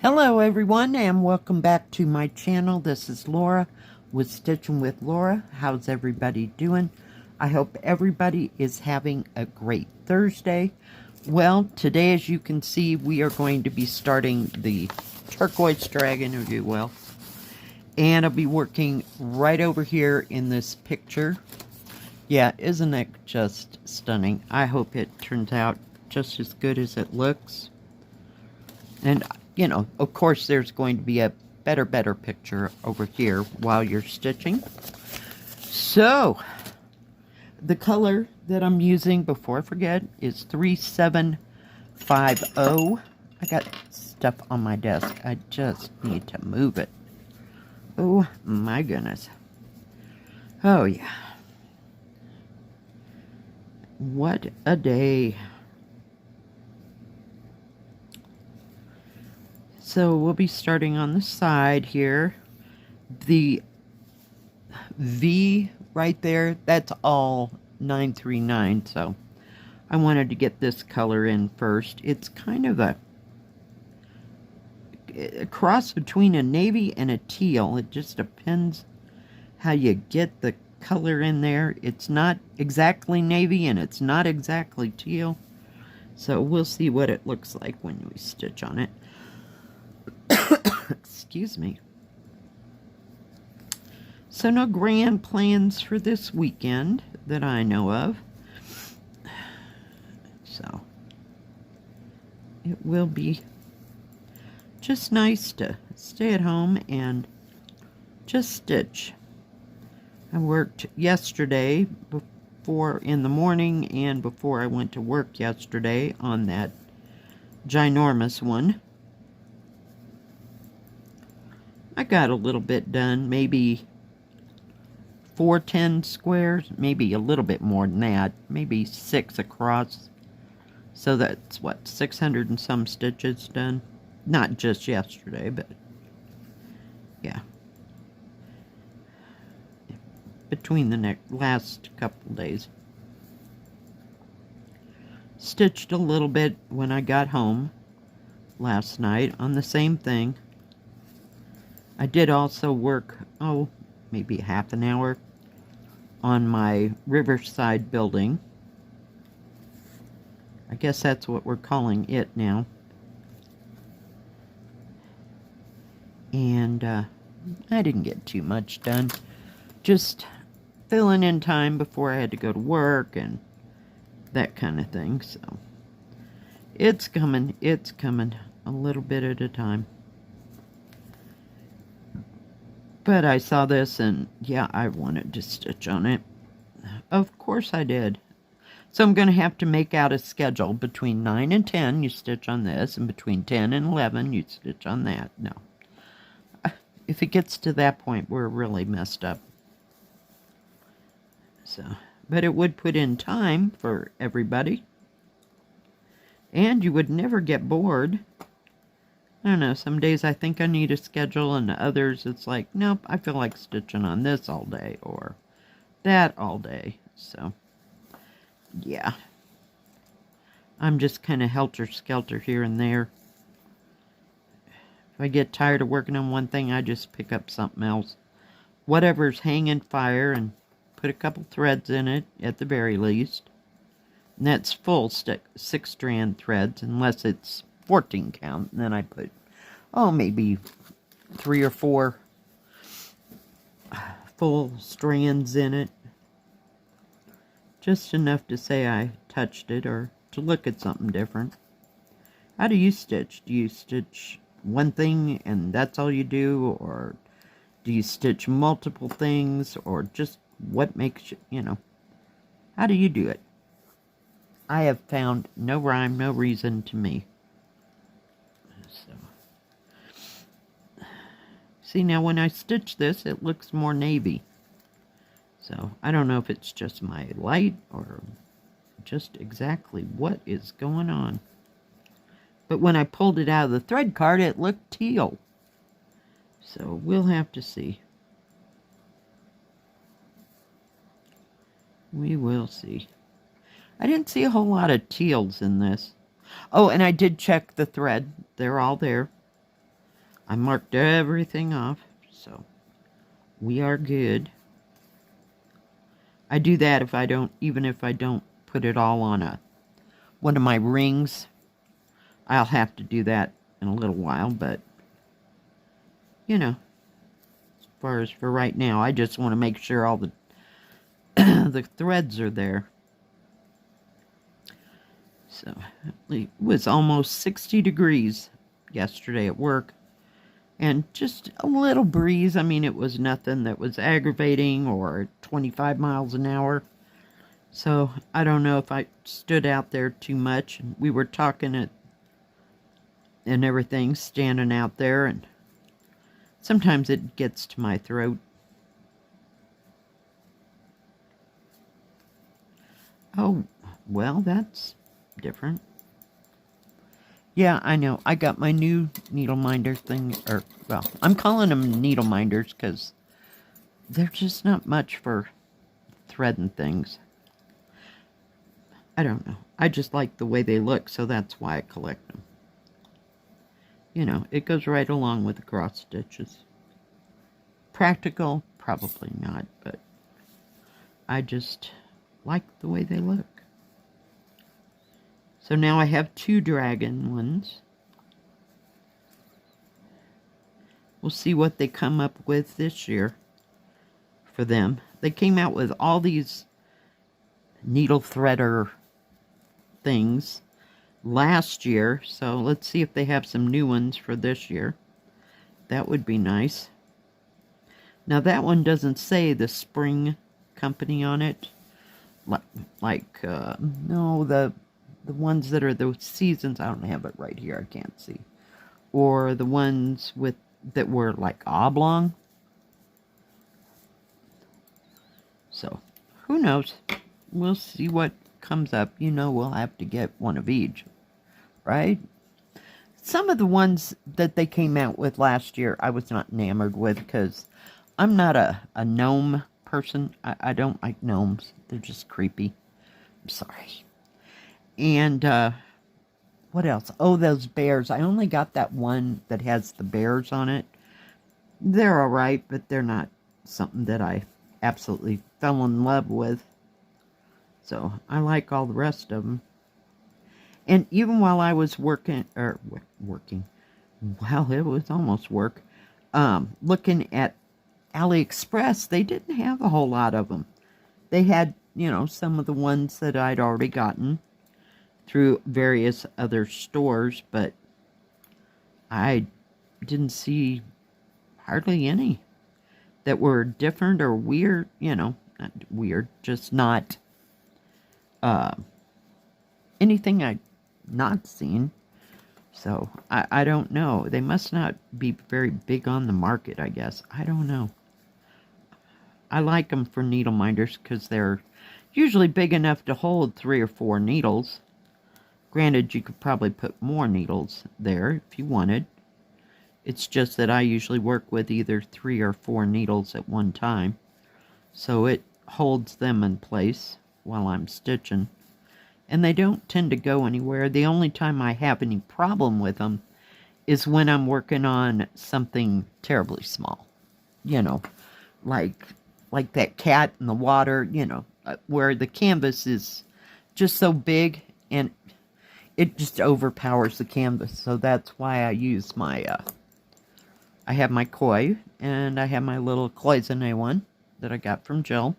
Hello everyone and welcome back to my channel. This is Laura with Stitchin with Laura. How's everybody doing? I hope everybody is having a great Thursday. Well, today as you can see we are going to be starting the turquoise dragon, if you will. And I'll be working right over here in this picture. Yeah, isn't it just stunning? I hope it turns out just as good as it looks. And you know, of course, there's going to be a better picture over here while you're stitching. So, the color that I'm using, before I forget, is 3750. I got stuff on my desk. I just need to move it. Oh, my goodness. Oh, yeah. What a day. So we'll be starting on the side here. The V right there, that's all 939. So I wanted to get this color in first. It's kind of a cross between a navy and a teal. It just depends how you get the color in there. It's not exactly navy and it's not exactly teal. So we'll see what it looks like when we stitch on it. Excuse me. So no grand plans for this weekend that I know of. So it will be just nice to stay at home and just stitch. I worked yesterday before in the morning and before I went to work yesterday on that ginormous one. I got a little bit done, maybe 410 squares, maybe a little bit more than that, maybe 6 across. So that's what, 600 and some stitches done. Not just yesterday, but yeah. Between the last couple days. Stitched a little bit when I got home last night on the same thing. I did also work, maybe half an hour on my Riverside building. I guess that's what we're calling it now. And I didn't get too much done. Just filling in time before I had to go to work and that kind of thing. So it's coming a little bit at a time. But I saw this and, yeah, I wanted to stitch on it. Of course I did. So I'm going to have to make out a schedule. Between 9 and 10, you stitch on this. And between 10 and 11, you stitch on that. No. If it gets to that point, we're really messed up. So, but it would put in time for everybody. And you would never get bored. I don't know, some days I think I need a schedule, and others it's like, nope, I feel like stitching on this all day, or that all day. So, yeah. I'm just kind of helter-skelter here and there. If I get tired of working on one thing, I just pick up something else. Whatever's hanging fire, and put a couple threads in it, at the very least. And that's full 6-strand threads, unless it's 14 count, and then I put, maybe 3 or 4 full strands in it. Just enough to say I touched it, or to look at something different. How do you stitch? Do you stitch one thing and that's all you do, or do you stitch multiple things, or just what makes you, how do you do it? I have found no rhyme, no reason to me. So, see, now when I stitch this, it looks more navy. So, I don't know if it's just my light or just exactly what is going on. But when I pulled it out of the thread card, it looked teal. So, we'll have to see. We will see. I didn't see a whole lot of teals in this. Oh, and I did check the thread. They're all there. I marked everything off, so we are good. I do that if I don't, even if I don't put it all on one of my rings. I'll have to do that in a little while, but, you know, as far as for right now, I just want to make sure all the the threads are there. So, it was almost 60 degrees yesterday at work, and just a little breeze. I mean, it was nothing that was aggravating or 25 miles an hour. So, I don't know if I stood out there too much. We were talking and everything, standing out there, and sometimes it gets to my throat. Oh, well, that's different. Yeah, I know. I got my new needle minder thing, or, well, I'm calling them needle minders because they're just not much for threading things. I don't know. I just like the way they look, so that's why I collect them. You know, it goes right along with the cross stitches. Practical? Probably not, but I just like the way they look. So now I have 2 dragon ones. We'll see what they come up with this year for them. They came out with all these needle threader things last year, so let's see if they have some new ones for this year. That would be nice. Now that one doesn't say the spring company on it, no, the ones that are the seasons. I don't have it right here, I can't see. Or the ones that were like oblong. So who knows, we'll see what comes up. You know, we'll have to get one of each, right? Some of the ones that they came out with last year I was not enamored with because I'm not a gnome person. I don't like gnomes. They're just creepy. I'm sorry. And what else? Oh, those bears. I only got that one that has the bears on it. They're alright, but they're not something that I absolutely fell in love with. So I like all the rest of them. And even while I was working, well, it was almost work, looking at AliExpress, they didn't have a whole lot of them. They had, you know, some of the ones that I'd already gotten through various other stores, but I didn't see hardly any that were different or weird, you know, not weird, just not anything I'd not seen. So, I don't know. They must not be very big on the market, I guess. I don't know. I like them for needle minders because they're usually big enough to hold 3 or 4 needles. Granted, you could probably put more needles there if you wanted. It's just that I usually work with either 3 or 4 needles at one time. So it holds them in place while I'm stitching. And they don't tend to go anywhere. The only time I have any problem with them is when I'm working on something terribly small. You know, like that cat in the water, you know, where the canvas is just so big and it just overpowers the canvas. So that's why I use my, I have my koi, and I have my little cloisonne one that I got from Jill.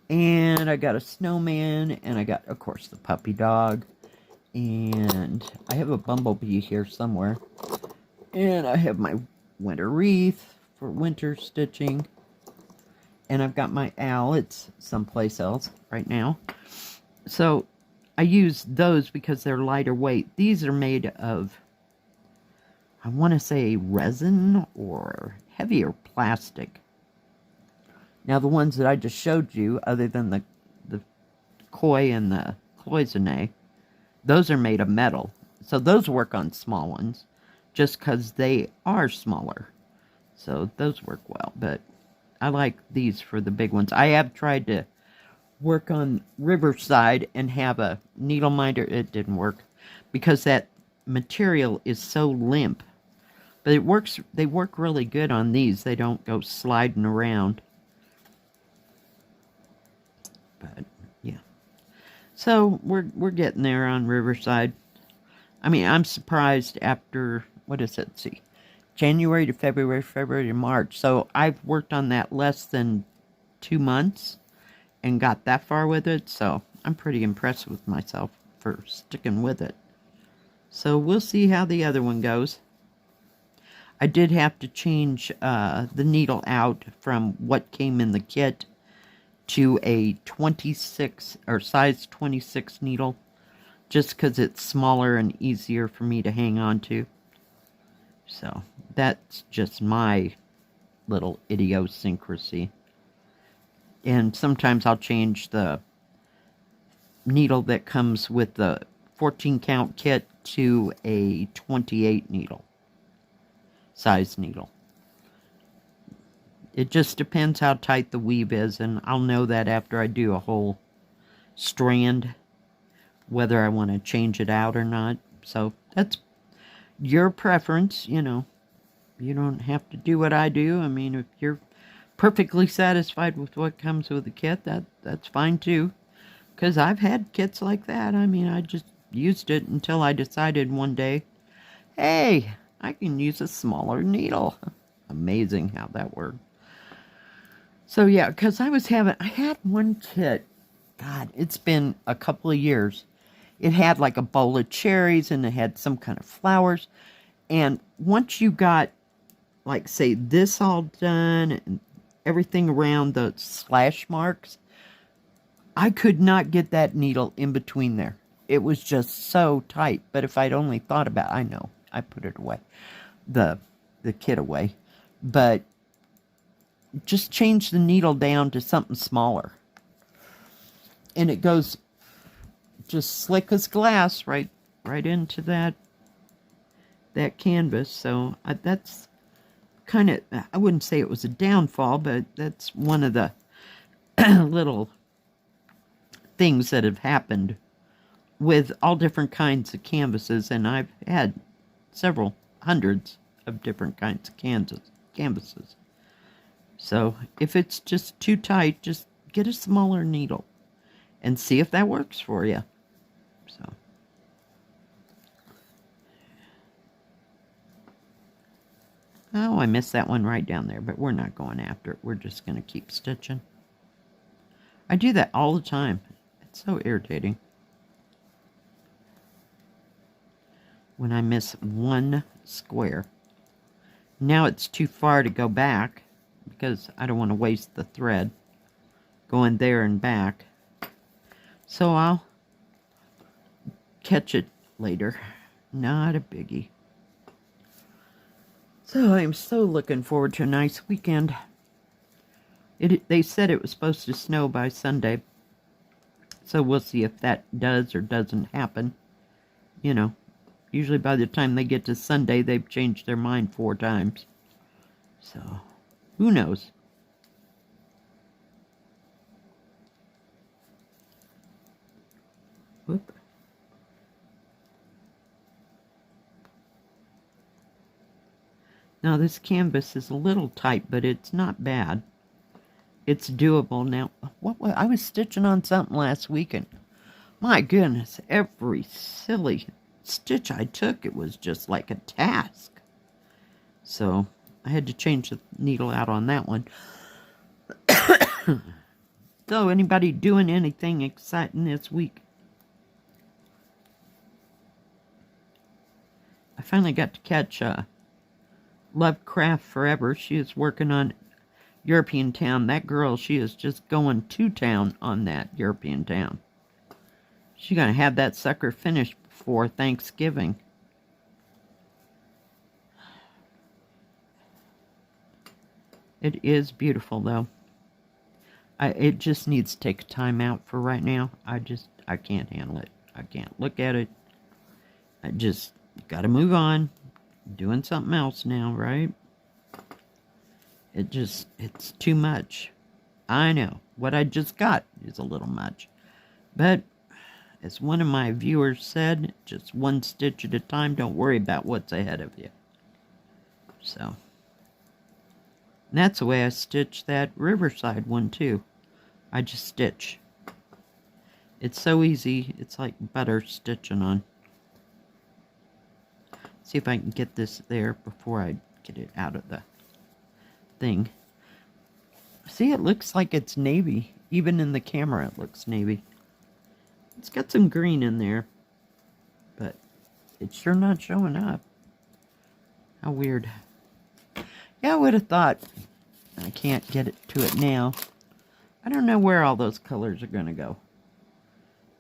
And I got a snowman, and I got, of course, the puppy dog. And I have a bumblebee here somewhere. And I have my winter wreath for winter stitching. And I've got my owl. It's someplace else right now. So I use those because they're lighter weight. These are made of, I want to say, resin or heavier plastic. Now, the ones that I just showed you, other than the koi and the cloisonne, those are made of metal. So those work on small ones, just because they are smaller. So those work well, but I like these for the big ones. I have tried to work on Riverside and have a needle minder. It didn't work, because that material is so limp. But it works, they work really good on these. They don't go sliding around. But, yeah. So, we're getting there on Riverside. I mean, I'm surprised after, what is it, let's see, January to February, February to March. So, I've worked on that less than 2 months and got that far with it. So, I'm pretty impressed with myself for sticking with it. So, we'll see how the other one goes. I did have to change the needle out from what came in the kit to a 26 or size 26 needle, just because it's smaller and easier for me to hang on to. So that's just my little idiosyncrasy. And sometimes I'll change the needle that comes with the 14 count kit to a 28 needle. Size needle. It just depends how tight the weave is, and I'll know that after I do a whole strand, whether I want to change it out or not. So that's your preference, you know. You don't have to do what I do. I mean, if you're perfectly satisfied with what comes with the kit, that's fine too. Because I've had kits like that. I mean, I just used it until I decided one day, hey, I can use a smaller needle. Amazing how that worked. So yeah, because I had one kit, God, it's been a couple of years. It had like a bowl of cherries and it had some kind of flowers. And once you got, like, say, this all done and everything around the slash marks, I could not get that needle in between there. It was just so tight. But if I'd only thought about it, I know, I put it away, the kit away. But just change the needle down to something smaller. And it goes just slick as glass right into that canvas. So that's kind of, I wouldn't say it was a downfall, but that's one of the little things that have happened with all different kinds of canvases. And I've had several hundreds of different kinds of canvases. So if it's just too tight, just get a smaller needle and see if that works for you. So oh, I missed that one right down there, but we're not going after it. We're just going to keep stitching. I do that all the time. It's so irritating when I miss one square. Now it's too far to go back, because I don't want to waste the thread going there and back. So I'll catch it later. Not a biggie. So I'm so looking forward to a nice weekend. They said it was supposed to snow by Sunday. So we'll see if that does or doesn't happen. You know, usually by the time they get to Sunday, they've changed their mind 4 times. So who knows? Whoop. Now this canvas is a little tight, but it's not bad. It's doable. Now, I was stitching on something last week, and my goodness, every silly stitch I took, it was just like a task. So I had to change the needle out on that one. So, anybody doing anything exciting this week? I finally got to catch Lovecraft Forever. She is working on European Town. That girl, she is just going to town on that European Town. She's going to have that sucker finished before Thanksgiving. It is beautiful, though. It just needs to take time out for right now. I can't handle it. I can't look at it. I just got to move on. Doing something else now, right? It's too much. I know. What I just got is a little much. But, as one of my viewers said, just one stitch at a time. Don't worry about what's ahead of you. So, and that's the way I stitch that Riverside one too. I just stitch. It's so easy. It's like butter stitching on. See if I can get this there before I get it out of the thing. See, it looks like it's navy. Even in the camera, it looks navy. It's got some green in there, but it's sure not showing up. How weird. Yeah, I would have thought. I can't get it to it now. I don't know where all those colors are going to go.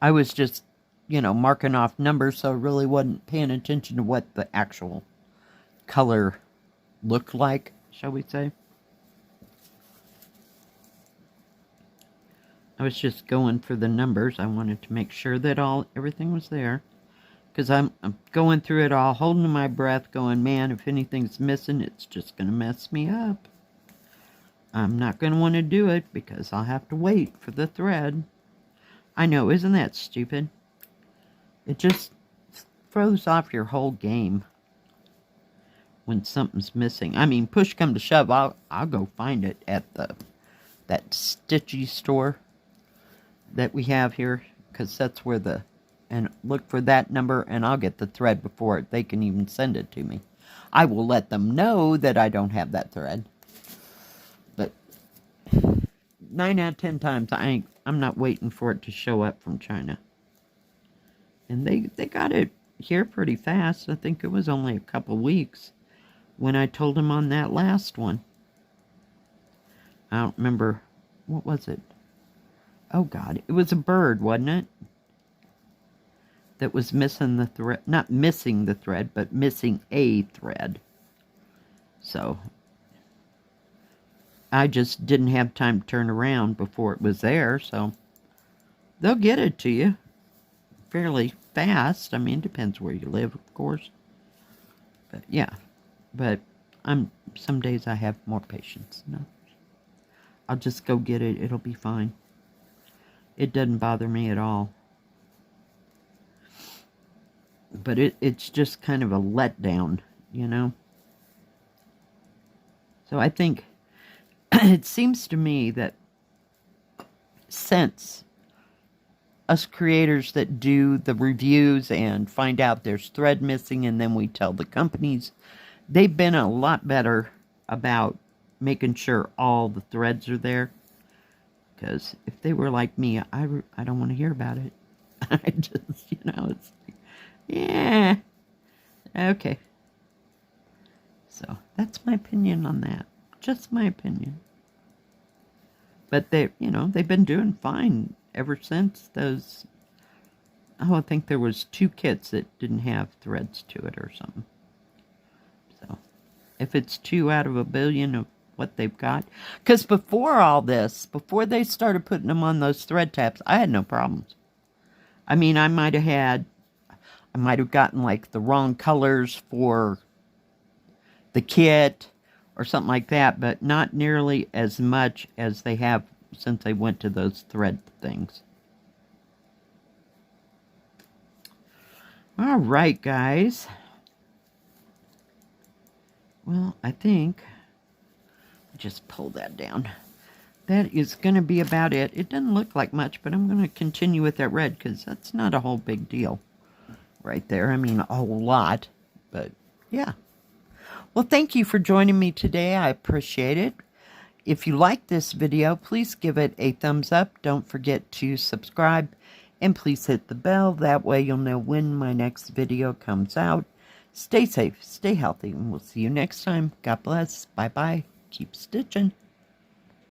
I was just, you know, marking off numbers, so I really wasn't paying attention to what the actual color looked like, shall we say. I was just going for the numbers. I wanted to make sure that everything was there. Because I'm going through it all, holding my breath, going, man, if anything's missing, it's just going to mess me up. I'm not going to want to do it because I'll have to wait for the thread. I know, isn't that stupid? It just throws off your whole game when something's missing. I mean, push come to shove, I'll go find it at that Stitchy store that we have here, because that's where and look for that number, and I'll get the thread before they can even send it to me. I will let them know that I don't have that thread. But 9 out of 10 times, I'm not waiting for it to show up from China. And they got it here pretty fast. I think it was only a couple weeks when I told them on that last one. I don't remember. What was it? Oh, God. It was a bird, wasn't it? That was missing the thread. Not missing the thread, but missing a thread. So, I just didn't have time to turn around before it was there, so they'll get it to you fairly fast. I mean, it depends where you live, of course. But, yeah. But, some days I have more patience. No. I'll just go get it. It'll be fine. It doesn't bother me at all. But it's just kind of a letdown, you know? So I think it seems to me that since us creators that do the reviews and find out there's thread missing and then we tell the companies, they've been a lot better about making sure all the threads are there. Because if they were like me, I don't want to hear about it. I just, you know, it's like, yeah, okay. So, that's my opinion on that. Just my opinion. But they, you know, they've been doing fine ever since those, I think there was 2 kits that didn't have threads to it or something. So, if it's 2 out of a billion of what they've got. Because before all this, before they started putting them on those thread taps, I had no problems. I mean, I might have gotten like the wrong colors for the kit or something like that, but not nearly as much as they have since they went to those thread things. All right, guys. Well, I think just pull that down. That is going to be about it. It doesn't look like much, but I'm going to continue with that red because that's not a whole big deal right there. I mean, a whole lot, but yeah. Well, thank you for joining me today. I appreciate it. If you like this video, please give it a thumbs up. Don't forget to subscribe and please hit the bell. That way you'll know when my next video comes out. Stay safe, stay healthy, and we'll see you next time. God bless. Bye-bye. Keep stitching.